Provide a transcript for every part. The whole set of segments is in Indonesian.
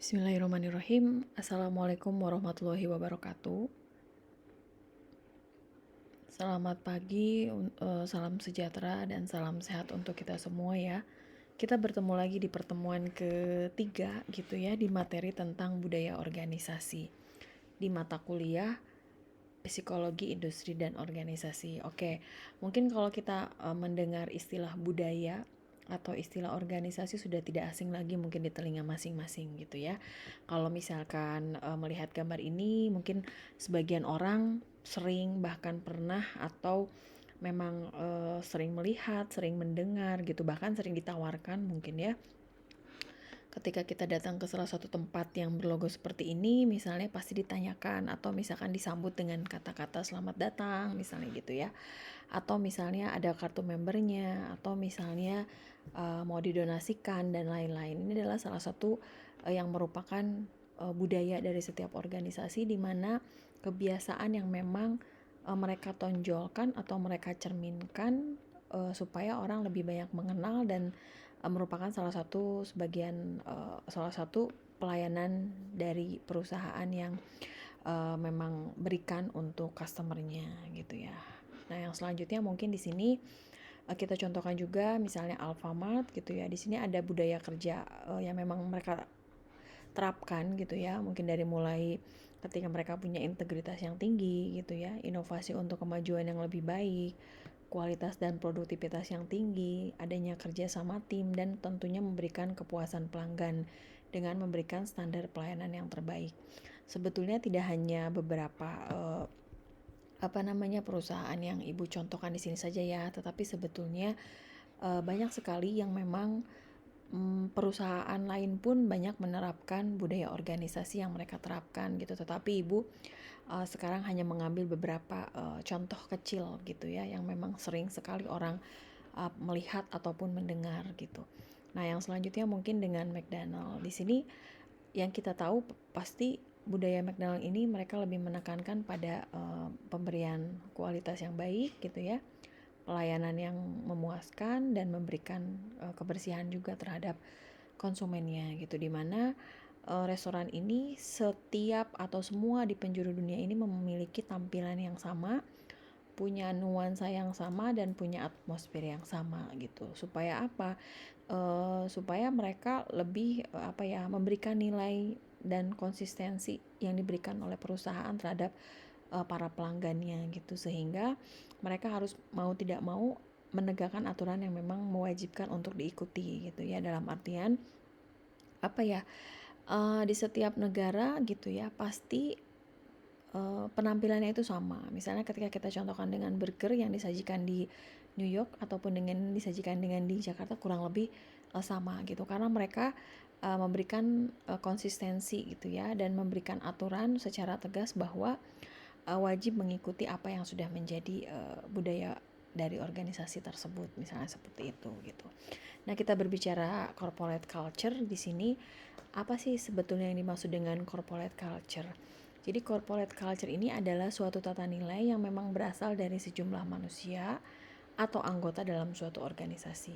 Bismillahirrahmanirrahim. Assalamualaikum warahmatullahi wabarakatuh. Selamat pagi, salam sejahtera dan salam sehat untuk kita semua ya. Kita bertemu lagi di pertemuan ketiga gitu ya, di materi tentang budaya organisasi di mata kuliah Psikologi Industri dan Organisasi. Oke, mungkin kalau kita mendengar istilah budaya atau istilah organisasi sudah tidak asing lagi mungkin di telinga masing-masing gitu ya. Kalau misalkan melihat gambar ini, mungkin sebagian orang sering bahkan pernah atau memang sering melihat, sering mendengar gitu, bahkan sering ditawarkan mungkin ya, ketika kita datang ke salah satu tempat yang berlogo seperti ini, misalnya pasti ditanyakan atau misalkan disambut dengan kata-kata selamat datang, misalnya gitu ya. Atau misalnya ada kartu membernya, atau misalnya mau didonasikan dan lain-lain. Ini adalah salah satu yang merupakan budaya dari setiap organisasi, di mana kebiasaan yang memang mereka tonjolkan atau mereka cerminkan supaya orang lebih banyak mengenal dan merupakan salah satu pelayanan dari perusahaan yang memang berikan untuk customernya gitu ya. Nah, yang selanjutnya mungkin di sini kita contohkan juga misalnya Alfamart gitu ya. Di sini ada budaya kerja yang memang mereka terapkan gitu ya. Mungkin dari mulai ketika mereka punya integritas yang tinggi gitu ya, inovasi untuk kemajuan yang lebih baik, kualitas dan produktivitas yang tinggi, adanya kerja sama tim, dan tentunya memberikan kepuasan pelanggan dengan memberikan standar pelayanan yang terbaik. Sebetulnya tidak hanya beberapa perusahaan yang Ibu contohkan di sini saja ya, tetapi sebetulnya banyak sekali yang memang perusahaan lain pun banyak menerapkan budaya organisasi yang mereka terapkan gitu. Tetapi Ibu sekarang hanya mengambil beberapa contoh kecil gitu ya, yang memang sering sekali orang melihat ataupun mendengar gitu. Nah, yang selanjutnya mungkin dengan McDonald. Di sini yang kita tahu pasti budaya McDonald ini mereka lebih menekankan pada pemberian kualitas yang baik gitu ya, pelayanan yang memuaskan dan memberikan kebersihan juga terhadap konsumennya gitu, dimana restoran ini setiap atau semua di penjuru dunia ini memiliki tampilan yang sama, punya nuansa yang sama dan punya atmosfer yang sama gitu. Supaya apa? Supaya mereka lebih memberikan nilai dan konsistensi yang diberikan oleh perusahaan terhadap para pelanggannya gitu, sehingga mereka harus mau tidak mau menegakkan aturan yang memang mewajibkan untuk diikuti gitu ya, dalam artian di setiap negara gitu ya pasti penampilannya itu sama. Misalnya ketika kita contohkan dengan burger yang disajikan di New York ataupun dengan disajikan dengan di Jakarta, kurang lebih sama gitu, karena mereka memberikan konsistensi gitu ya, dan memberikan aturan secara tegas bahwa wajib mengikuti apa yang sudah menjadi budaya dari organisasi tersebut, misalnya seperti itu gitu. Nah, kita berbicara corporate culture di sini, apa sih sebetulnya yang dimaksud dengan corporate culture? Jadi corporate culture ini adalah suatu tata nilai yang memang berasal dari sejumlah manusia atau anggota dalam suatu organisasi,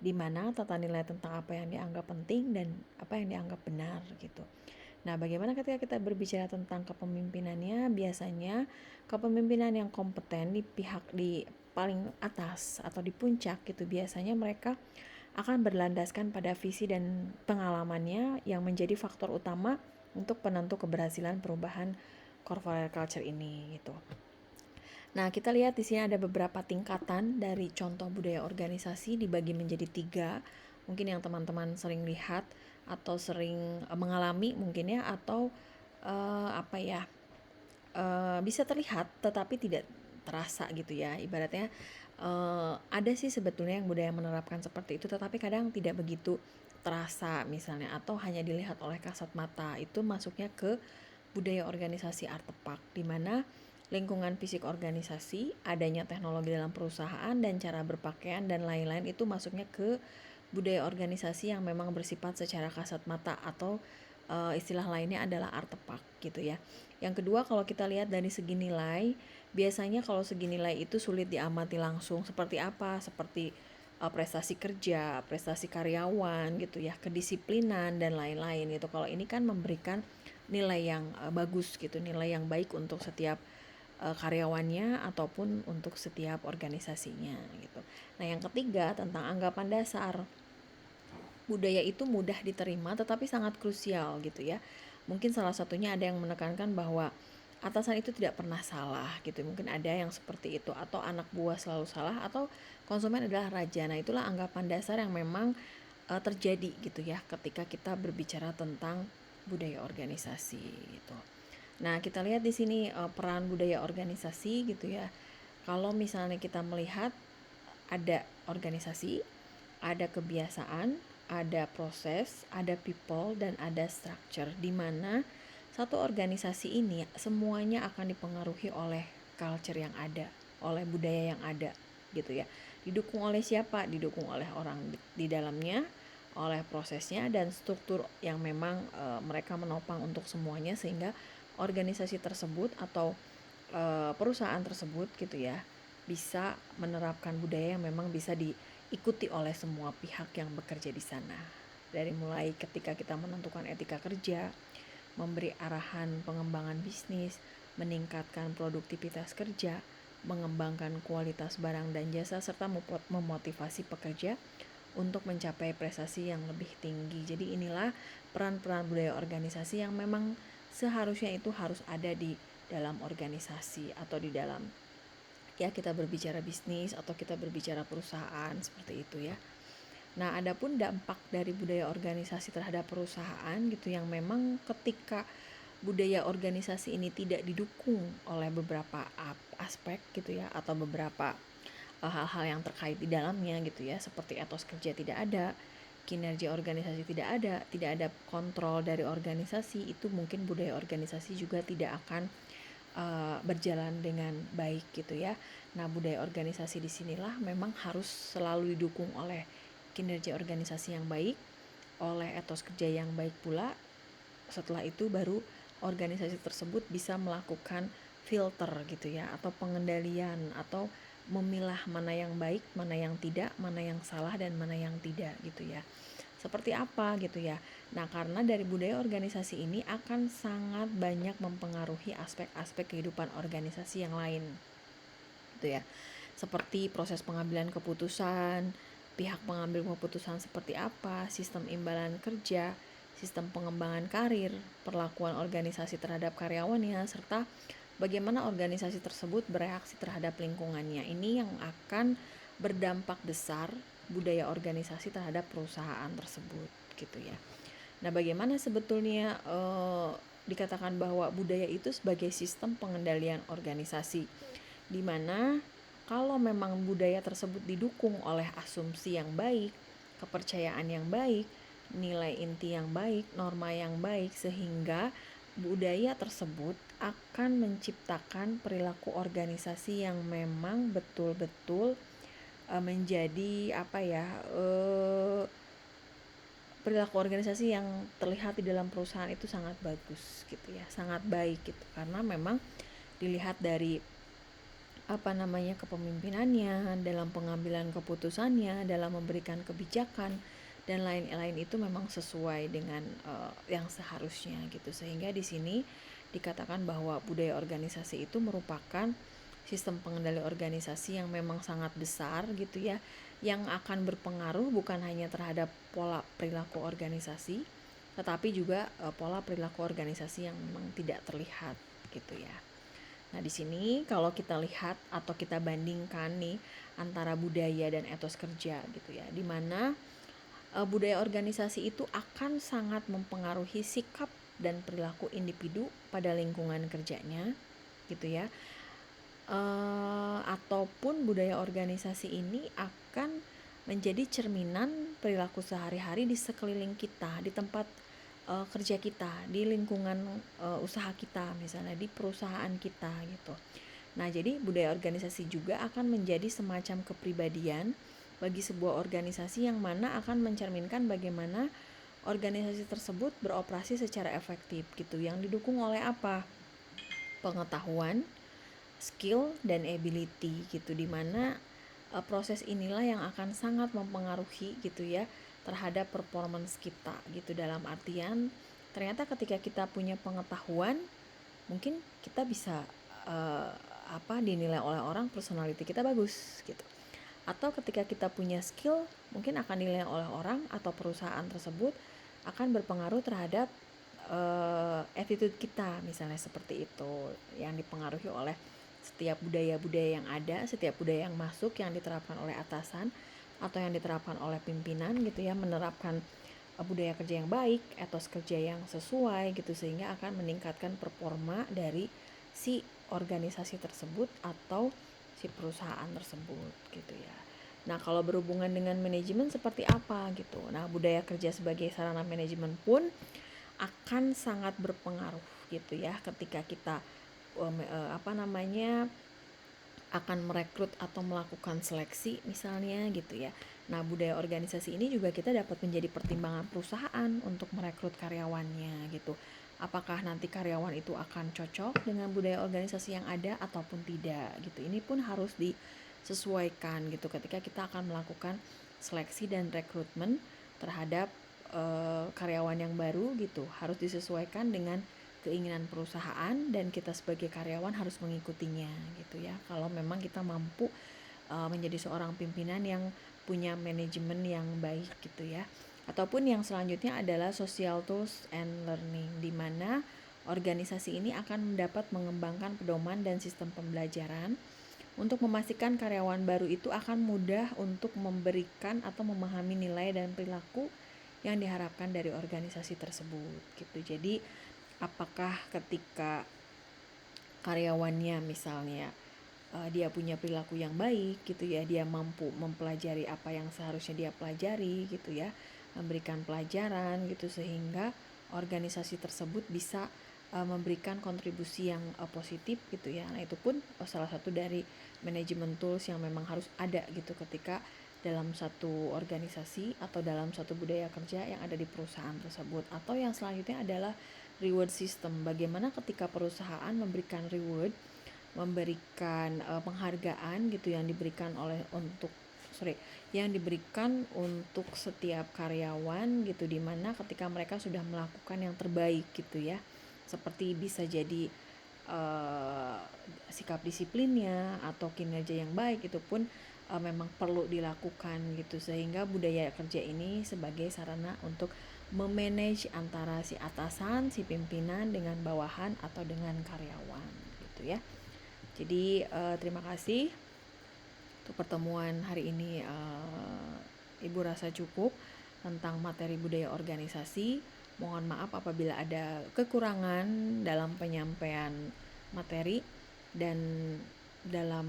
di mana tata nilai tentang apa yang dianggap penting dan apa yang dianggap benar gitu. Nah, bagaimana ketika kita berbicara tentang kepemimpinannya? Biasanya kepemimpinan yang kompeten di paling atas atau di puncak gitu, biasanya mereka akan berlandaskan pada visi dan pengalamannya yang menjadi faktor utama untuk penentu keberhasilan perubahan corporate culture ini gitu. Nah, kita lihat di sini ada beberapa tingkatan dari contoh budaya organisasi dibagi menjadi 3. Mungkin yang teman-teman sering lihat atau sering mengalami mungkin ya, atau bisa terlihat tetapi tidak terasa gitu ya. Ibaratnya ada sih sebetulnya yang budaya menerapkan seperti itu, tetapi kadang tidak begitu terasa misalnya, atau hanya dilihat oleh kasat mata. Itu masuknya ke budaya organisasi artepak, di mana lingkungan fisik organisasi, adanya teknologi dalam perusahaan, dan cara berpakaian dan lain-lain itu masuknya ke budaya organisasi yang memang bersifat secara kasat mata, atau istilah lainnya adalah artepak gitu ya. Yang kedua, kalau kita lihat dari segi nilai, biasanya kalau segi nilai itu sulit diamati langsung seperti apa, seperti prestasi kerja, prestasi karyawan gitu ya, kedisiplinan dan lain-lain gitu. Kalau ini kan memberikan nilai yang bagus gitu, nilai yang baik untuk setiap karyawannya ataupun untuk setiap organisasinya gitu. Nah, yang ketiga tentang anggapan dasar. Budaya itu mudah diterima tetapi sangat krusial gitu ya. Mungkin salah satunya ada yang menekankan bahwa atasan itu tidak pernah salah gitu. Mungkin ada yang seperti itu, atau anak buah selalu salah, atau konsumen adalah raja. Nah, itulah anggapan dasar yang memang terjadi gitu ya ketika kita berbicara tentang budaya organisasi gitu. Nah, kita lihat di sini peran budaya organisasi gitu ya. Kalau misalnya kita melihat ada organisasi, ada kebiasaan, ada proses, ada people, dan ada structure, di mana satu organisasi ini semuanya akan dipengaruhi oleh culture yang ada, oleh budaya yang ada gitu ya. Didukung oleh siapa? Didukung oleh orang di dalamnya, oleh prosesnya dan struktur yang memang mereka menopang untuk semuanya, sehingga organisasi tersebut atau perusahaan tersebut gitu ya bisa menerapkan budaya yang memang bisa diikuti oleh semua pihak yang bekerja di sana. Dari mulai ketika kita menentukan etika kerja, memberi arahan pengembangan bisnis, meningkatkan produktivitas kerja, mengembangkan kualitas barang dan jasa, serta memotivasi pekerja untuk mencapai prestasi yang lebih tinggi. Jadi inilah peran-peran budaya organisasi yang memang seharusnya itu harus ada di dalam organisasi atau di dalam ya kita berbicara bisnis atau kita berbicara perusahaan seperti itu ya. Nah, adapun dampak dari budaya organisasi terhadap perusahaan gitu yang memang ketika budaya organisasi ini tidak didukung oleh beberapa aspek gitu ya, atau beberapa hal-hal yang terkait di dalamnya gitu ya, seperti etos kerja tidak ada, kinerja organisasi tidak ada kontrol dari organisasi, itu mungkin budaya organisasi juga tidak akan berjalan dengan baik gitu ya. Nah, budaya organisasi disinilah memang harus selalu didukung oleh kinerja organisasi yang baik, oleh etos kerja yang baik pula. Setelah itu baru organisasi tersebut bisa melakukan filter gitu ya, atau pengendalian, atau memilah mana yang baik, mana yang tidak, mana yang salah dan mana yang tidak gitu ya. Seperti apa gitu ya. Nah, karena dari budaya organisasi ini akan sangat banyak mempengaruhi aspek-aspek kehidupan organisasi yang lain gitu ya. Seperti proses pengambilan keputusan, pihak pengambil keputusan seperti apa, sistem imbalan kerja, sistem pengembangan karir, perlakuan organisasi terhadap karyawannya, serta bagaimana organisasi tersebut bereaksi terhadap lingkungannya. Ini yang akan berdampak besar budaya organisasi terhadap perusahaan tersebut gitu ya. Nah, bagaimana sebetulnya dikatakan bahwa budaya itu sebagai sistem pengendalian organisasi, di mana kalau memang budaya tersebut didukung oleh asumsi yang baik, kepercayaan yang baik, nilai inti yang baik, norma yang baik, sehingga budaya tersebut akan menciptakan perilaku organisasi yang memang betul-betul menjadi perilaku organisasi yang terlihat di dalam perusahaan itu sangat bagus gitu ya, sangat baik gitu, karena memang dilihat dari kepemimpinannya, dalam pengambilan keputusannya, dalam memberikan kebijakan dan lain-lain itu memang sesuai dengan yang seharusnya gitu. Sehingga di sini dikatakan bahwa budaya organisasi itu merupakan sistem pengendali organisasi yang memang sangat besar gitu ya, yang akan berpengaruh bukan hanya terhadap pola perilaku organisasi, tetapi juga pola perilaku organisasi yang memang tidak terlihat gitu ya. Nah, di sini kalau kita lihat atau kita bandingkan nih antara budaya dan etos kerja gitu ya, di mana budaya organisasi itu akan sangat mempengaruhi sikap dan perilaku individu pada lingkungan kerjanya gitu ya. Ataupun budaya organisasi ini akan menjadi cerminan perilaku sehari-hari di sekeliling kita, di tempat kerja kita, di lingkungan usaha kita, misalnya di perusahaan kita gitu. Nah, jadi budaya organisasi juga akan menjadi semacam kepribadian bagi sebuah organisasi yang mana akan mencerminkan bagaimana organisasi tersebut beroperasi secara efektif gitu, yang didukung oleh apa? Pengetahuan, skill dan ability gitu, dimana proses inilah yang akan sangat mempengaruhi gitu ya terhadap performance kita gitu. Dalam artian ternyata ketika kita punya pengetahuan, mungkin kita bisa dinilai oleh orang personality kita bagus gitu. Atau ketika kita punya skill, mungkin akan dinilai oleh orang atau perusahaan tersebut akan berpengaruh terhadap attitude kita, misalnya seperti itu, yang dipengaruhi oleh setiap budaya-budaya yang ada, setiap budaya yang masuk, yang diterapkan oleh atasan atau yang diterapkan oleh pimpinan gitu ya, menerapkan budaya kerja yang baik, etos kerja yang sesuai gitu, sehingga akan meningkatkan performa dari si organisasi tersebut atau si perusahaan tersebut gitu ya. Nah, kalau berhubungan dengan manajemen seperti apa gitu. Nah, budaya kerja sebagai sarana manajemen pun akan sangat berpengaruh gitu ya ketika kita akan merekrut atau melakukan seleksi misalnya gitu ya. Nah, budaya organisasi ini juga kita dapat menjadi pertimbangan perusahaan untuk merekrut karyawannya gitu. Apakah nanti karyawan itu akan cocok dengan budaya organisasi yang ada ataupun tidak gitu. Ini pun harus disesuaikan gitu ketika kita akan melakukan seleksi dan rekrutmen terhadap karyawan yang baru gitu. Harus disesuaikan dengan keinginan perusahaan dan kita sebagai karyawan harus mengikutinya gitu ya. Kalau memang kita mampu menjadi seorang pimpinan yang punya manajemen yang baik gitu ya. Ataupun yang selanjutnya adalah social tools and learning, di mana organisasi ini akan dapat mengembangkan pedoman dan sistem pembelajaran untuk memastikan karyawan baru itu akan mudah untuk memberikan atau memahami nilai dan perilaku yang diharapkan dari organisasi tersebut gitu. Jadi apakah ketika karyawannya misalnya dia punya perilaku yang baik gitu ya, dia mampu mempelajari apa yang seharusnya dia pelajari gitu ya, memberikan pelajaran gitu sehingga organisasi tersebut bisa memberikan kontribusi yang positif gitu ya. Nah, itu pun salah satu dari manajemen tools yang memang harus ada gitu ketika dalam satu organisasi atau dalam satu budaya kerja yang ada di perusahaan tersebut. Atau yang selanjutnya adalah reward system. Bagaimana ketika perusahaan memberikan reward, memberikan penghargaan gitu yang diberikan untuk setiap karyawan gitu, dimana ketika mereka sudah melakukan yang terbaik gitu ya, seperti bisa jadi sikap disiplinnya atau kinerja yang baik, itu pun memang perlu dilakukan gitu, sehingga budaya kerja ini sebagai sarana untuk memanage antara si atasan, si pimpinan dengan bawahan atau dengan karyawan gitu ya. Jadi terima kasih untuk pertemuan hari ini. Ibu rasa cukup tentang materi budaya organisasi. Mohon maaf apabila ada kekurangan dalam penyampaian materi dan dalam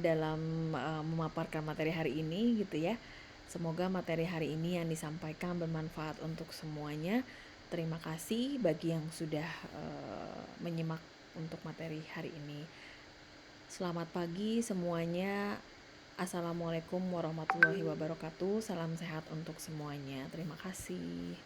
dalam memaparkan materi hari ini gitu ya. Semoga materi hari ini yang disampaikan bermanfaat untuk semuanya. Terima kasih bagi yang sudah menyimak untuk materi hari ini. Selamat pagi semuanya. Assalamualaikum warahmatullahi wabarakatuh. Salam sehat untuk semuanya. Terima kasih.